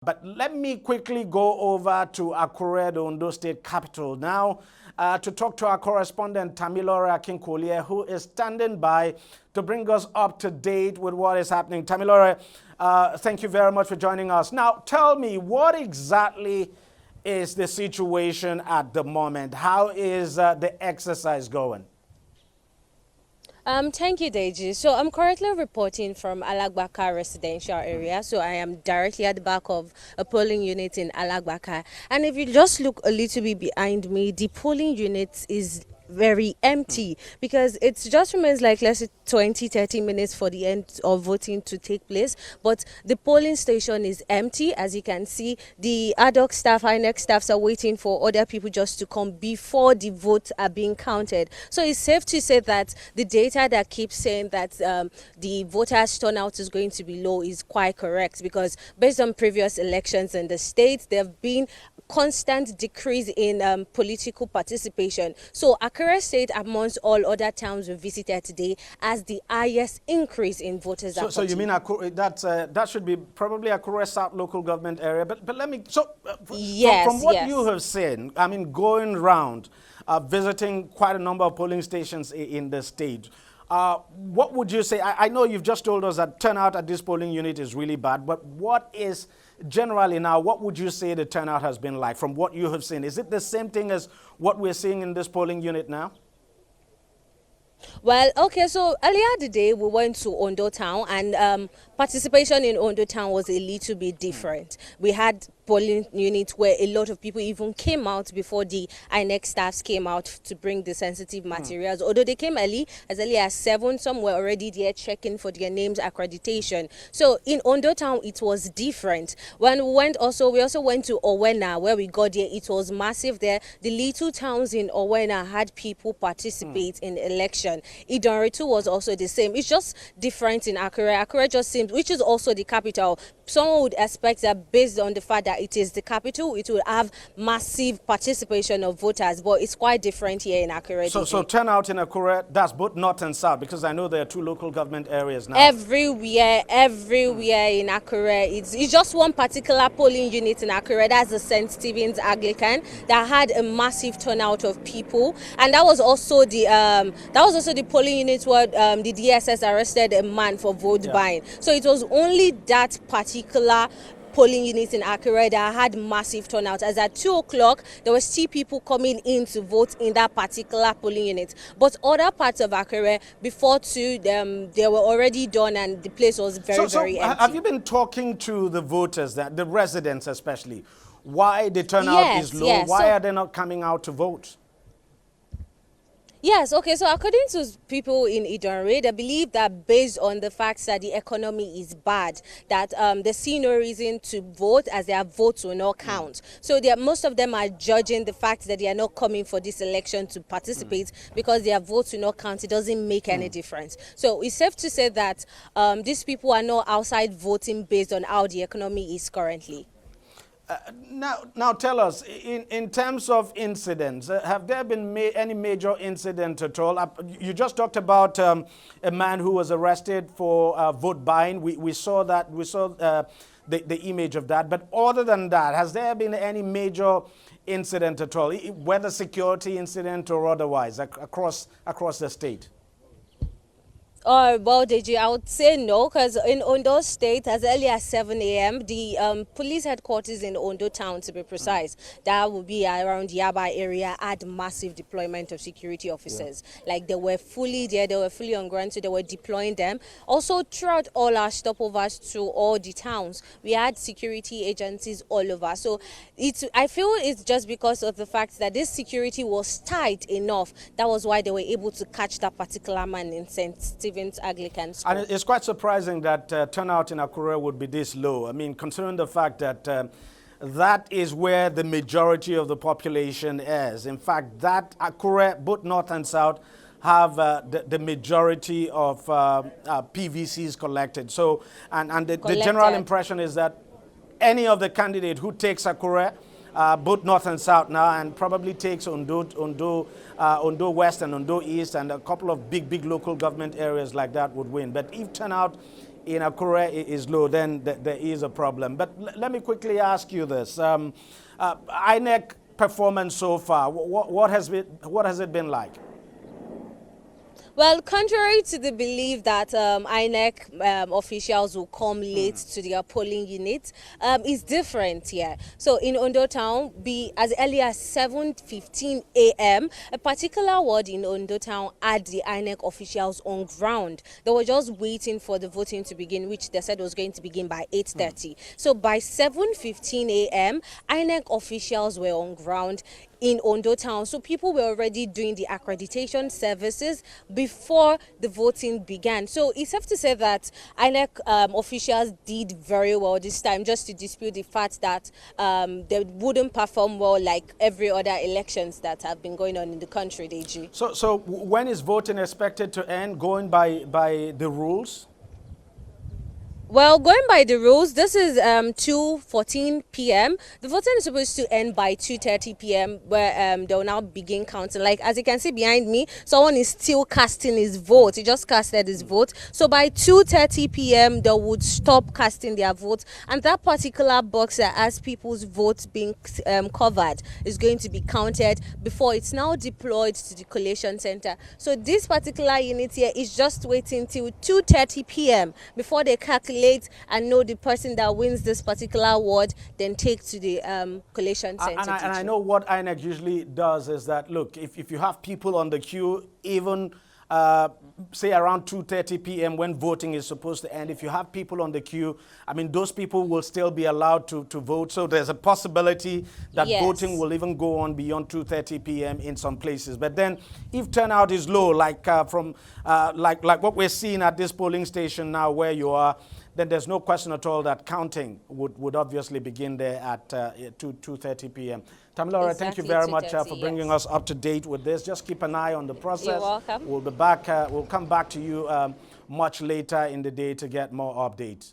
But let me quickly go over to Akure, the Ondo State capital now, to talk to our correspondent Tamilore Akinkolie, who is standing by to bring us up to date with what is happening. Tamilore, thank you very much for joining us. Now, tell me, what exactly is the situation at the moment? How is the exercise going? Thank you, Deji. So I'm currently reporting from Alagbaka residential area. So I am directly at the back of a polling unit in Alagbaka. And if you just look a little bit behind me, the polling unit is very empty because it just remains like let's say 20-30 minutes for the end of voting to take place, but the polling station is empty. As you can see, the ad hoc staff, INEC staffs are waiting for other people just to come before the votes are being counted. So it's safe to say that the data that keeps saying that the voters turnout is going to be low is quite correct, because based on previous elections in the state, there have been constant decrease in political participation. So Akure State, amongst all other towns we visited today, has the highest increase in voters. So you mean Akure, that should be probably Akure South local government area. But let me, yes, from what you have seen, I mean, going round, visiting quite a number of polling stations in the state, what would you say? I know you've just told us that turnout at this polling unit is really bad, but what is generally now, what would you say the turnout has been like from what you have seen? Is it the same thing as what we're seeing in this polling unit now? Well, okay, so earlier today we went to Ondo town, and participation in Ondo town was a little bit different. We had polling units where a lot of people even came out before the INEC staffs came out to bring the sensitive materials. Although they came as early as 7, some were already there checking for their names accreditation. So in Ondo town, it was different. When we also went to Owena, where we got there, it was massive there. The little towns in Owena had people participate in the election. Idonretu was also the same. It's just different in Akure. Akure just seems, which is also the capital. Someone would expect that based on the fact that it is the capital, it will have massive participation of voters, but it's quite different here in Akure. So turnout in Akure, that's both north and south, because I know there are 2 local government areas now. Everywhere in Akure. It's just one particular polling unit in Akure, that's the St. Stephen's Anglican, that had a massive turnout of people, and that was also the polling unit where the DSS arrested a man for vote buying. So it was only that particular polling units in Akure that had massive turnout, as at 2 o'clock there were still people coming in to vote in that particular polling unit. But other parts of Akure before 2, they were already done, and the place was very empty. Have you been talking to the voters, the residents especially, why the turnout is low? Yes. Why are they not coming out to vote? Yes, okay, so according to people in Idonre, they believe that based on the fact that the economy is bad, that they see no reason to vote, as their votes will not count. So most of them are judging the fact that they are not coming for this election to participate because their votes will not count. It doesn't make any difference. So it's safe to say that these people are not outside voting based on how the economy is currently. Now tell us, in terms of incidents, have there been any major incident at all? You just talked about a man who was arrested for vote buying. We saw that. We saw the image of that. But other than that, has there been any major incident at all, whether security incident or otherwise, across the state? Well, Deji, I would say no, because in Ondo State, as early as 7 a.m., the police headquarters in Ondo town, to be precise, that would be around Yaba area, had massive deployment of security officers. Like, they were fully there, they were fully on ground, so they were deploying them. Also, throughout all our stopovers to all the towns, we had security agencies all over. So I feel it's just because of the fact that this security was tight enough. That was why they were able to catch that particular man in St. Stephen's Anglican School. And it's quite surprising that turnout in Akure would be this low. I mean, considering the fact that that is where the majority of the population is. In fact, that Akure, both north and south, have the majority of PVCs collected. So, and the general impression is that any of the candidate who takes Akure, both north and south now, and probably takes Ondo West and Ondo East and a couple of big local government areas like that would win. But if turnout in Akure is low, then there is a problem. But let me quickly ask you this. INEC performance so far, what has it been like? Well, contrary to the belief that INEC officials will come late to their polling unit, it's different here. So in Ondo Town, be as early as 7:15 a.m., a particular ward in Ondo Town had the INEC officials on ground. They were just waiting for the voting to begin, which they said was going to begin by 8:30. So by 7:15 a.m., INEC officials were on ground in Ondo Town. So people were already doing the accreditation services before the voting began. So it's safe to say that INEC officials did very well this time, just to dispute the fact that they wouldn't perform well like every other elections that have been going on in the country, DG. So when is voting expected to end, going by the rules? Well, going by the rules, this is 2:14 p.m. The voting is supposed to end by 2:30 p.m. where they'll now begin counting. Like, as you can see behind me, someone is still casting his vote. He just casted his vote. So by 2:30 p.m., they would stop casting their vote. And that particular box that has people's votes being covered is going to be counted before it's now deployed to the collation center. So this particular unit here is just waiting till 2:30 p.m. before they calculate and know the person that wins this particular ward, then take to the collation center. And I know what INEC usually does is that, look, if you have people on the queue, even say around 2:30 p.m. when voting is supposed to end, if you have people on the queue, I mean, those people will still be allowed to vote. So there's a possibility that voting will even go on beyond 2:30 p.m. in some places. But then if turnout is low, like like what we're seeing at this polling station now where you are, then there's no question at all that counting would obviously begin there at 2:30 p.m. Tamilore, thank you very much for bringing us up to date with this. Just keep an eye on the process. You're welcome. We'll be back. We'll come back to you much later in the day to get more updates.